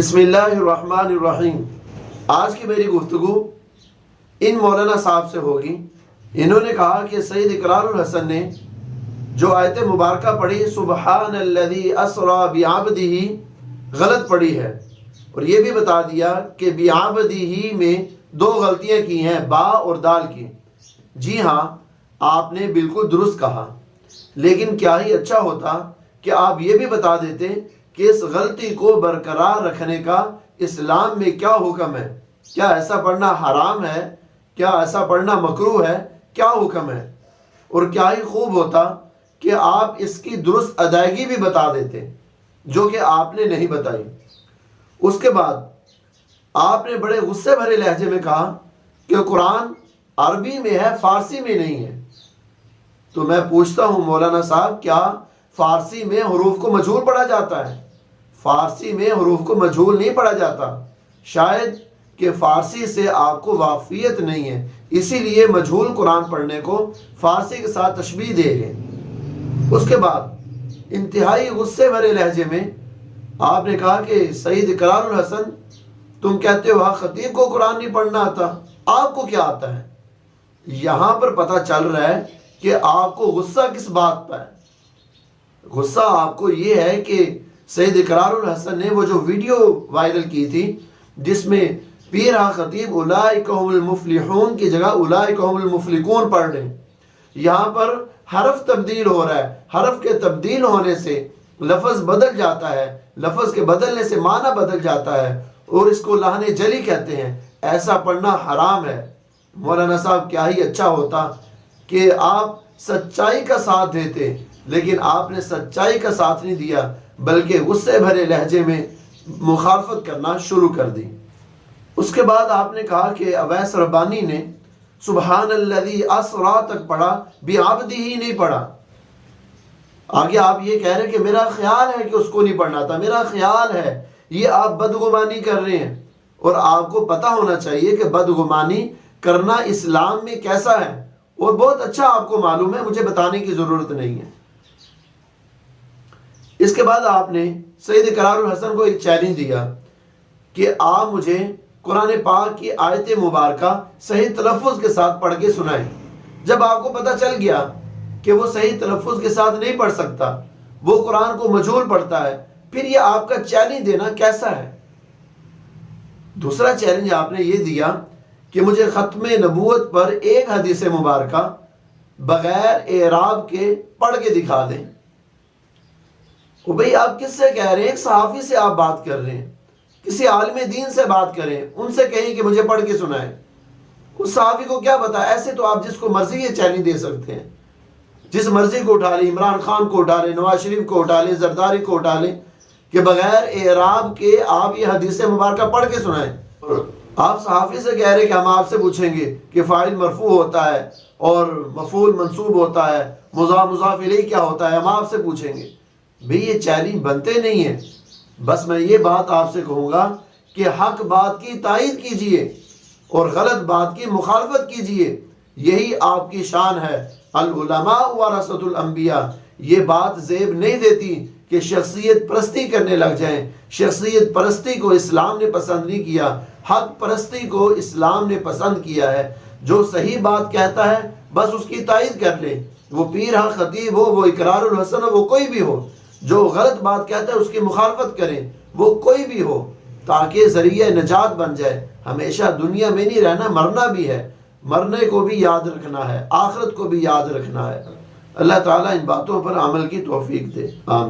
बिस्मिल्लाहिर्रहमानिर्रहीम। आज की मेरी गुफ्तगू इन मौलाना साहब से होगी। इन्होंने कहा कि सैयद इकरारुल हसन ने जो आयत मुबारक पढ़ी सुबहानल्लज़ी अस्रा बिअब्दिही गलत पढ़ी है, और ये भी बता दिया कि बिअब्दिही में दो गलतियां की हैं, बा और दाल की। जी हाँ, आपने बिल्कुल दुरुस्त कहा, लेकिन क्या ही अच्छा होता कि आप ये भी बता देते कि इस गलती को बरकरार रखने का इस्लाम में क्या हुक्म है। क्या ऐसा पढ़ना हराम है? क्या ऐसा पढ़ना मकरूह है? क्या हुक्म है? और क्या ही खूब होता कि आप इसकी दुरुस्त अदायगी भी बता देते, जो कि आपने नहीं बताई। उसके बाद आपने बड़े गुस्से भरे लहजे में कहा कि कुरान अरबी में है, फारसी में नहीं है। तो मैं पूछता हूँ मौलाना साहब, क्या फारसी में हुरूफ को मजहूल पढ़ा जाता है? फारसी में हुरूफ को मजहूल नहीं पढ़ा जाता। शायद कि फारसी से आपको वाफियत नहीं है, इसीलिए मजहूल कुरान पढ़ने को फारसी के साथ तशबीह दे रहे। उसके बाद इंतहाई गुस्से भरे लहजे में आपने कहा कि सैयद इकरारुल हसन, तुम कहते हो खतीब को कुरान नहीं पढ़ना आता, आपको क्या आता है? यहाँ पर पता चल रहा है कि आपको गुस्सा किस बात पर है। गुस्सा आपको ये है कि सैयद इकरारुल हसन ने वो जो वीडियो वायरल की थी जिसमें पीर खतीब उलाइका हुमुल मुफलिहून की जगह उलाइका हुमुल मुफलिकून पढ़ रहे हैं। यहाँ पर हरफ तब्दील हो रहा है, हरफ के तब्दील होने से लफ्ज़ बदल जाता है, लफ्ज़ के बदलने से माना बदल जाता है, और इसको लाहने जली कहते हैं। ऐसा पढ़ना हराम है। मौलाना साहब, क्या ही अच्छा होता कि आप सच्चाई का साथ देते, लेकिन आपने सच्चाई का साथ नहीं दिया, बल्कि गुस्से भरे लहजे में मुखालफत करना शुरू कर दी। उसके बाद आपने कहा कि अवैस रब्बानी ने सुबहानल्लज़ी अस्रा तक पढ़ा, बिअब्दिही नहीं पढ़ा। आगे आप ये कह रहे हैं कि मेरा ख्याल है कि उसको नहीं पढ़ना था, मेरा ख्याल है। ये आप बदगुमानी कर रहे हैं, और आपको पता होना चाहिए कि बदगुमानी करना इस्लाम में कैसा है, और बहुत अच्छा आपको मालूम है, मुझे बताने की ज़रूरत नहीं है। इसके बाद आपने सैयद इकरारुल हसन को एक चैलेंज दिया कि आप मुझे कुरान पाक की आयत मुबारक सही तलफ़ुज़ के साथ पढ़ के सुनाएं। जब आपको पता चल गया कि वो सही तलफ़ुज़ के साथ नहीं पढ़ सकता, वो कुरान को मजहूल पढ़ता है, फिर ये आपका चैलेंज देना कैसा है? दूसरा चैलेंज आपने ये दिया कि मुझे ख़त्म नबूवत पर एक हदीस मुबारक बगैर एराब के पढ़ के दिखा दें। ओ भाई, आप किससे कह रहे हैं? एक सहाफ़ी से आप बात कर रहे हैं, किसी आलिम दीन से बात करें, उनसे कहें कि मुझे पढ़ के सुनाएं। उस सहाफ़ी को क्या पता? ऐसे तो आप जिसको मर्जी ये चैलेंज दे सकते हैं, जिस मर्जी को उठा लें, इमरान खान को उठा लें, नवाज शरीफ को उठा लें, जरदारी को उठा लें, कि बगैर एराब के आप ये हदीस मुबारक पढ़ के सुनाएं। आप सहाफ़ी से कह रहे हैं कि हम आपसे पूछेंगे कि फ़ाइल मरफू होता है और मफ़ूल मंसूब होता है, मुज़ाफ़ इलैह क्या होता है, हम आपसे पूछेंगे। भाई, ये चैलेंज बनते नहीं है। बस मैं ये बात आपसे कहूँगा कि हक बात की तायीद कीजिए और गलत बात की मुखालफत कीजिए, यही आपकी शान है। अल उलमा वरसतुल अंबिया। ये बात ज़ेब नहीं देती कि शख्सियत परस्ती करने लग जाएं। शख्सियत परस्ती को इस्लाम ने पसंद नहीं किया, हक परस्ती को इस्लाम ने पसंद किया है। जो सही बात कहता है बस उसकी तायीद कर ले, वो पीर खतीब हो, वो इकरारुल हसन हो, वो कोई भी हो। जो गलत बात कहता है उसकी मुखालफत करें, वो कोई भी हो, ताकि ज़रिया नजात बन जाए। हमेशा दुनिया में नहीं रहना, मरना भी है, मरने को भी याद रखना है, आखिरत को भी याद रखना है। अल्लाह ताला इन बातों पर अमल की तौफीक दे। आमीन।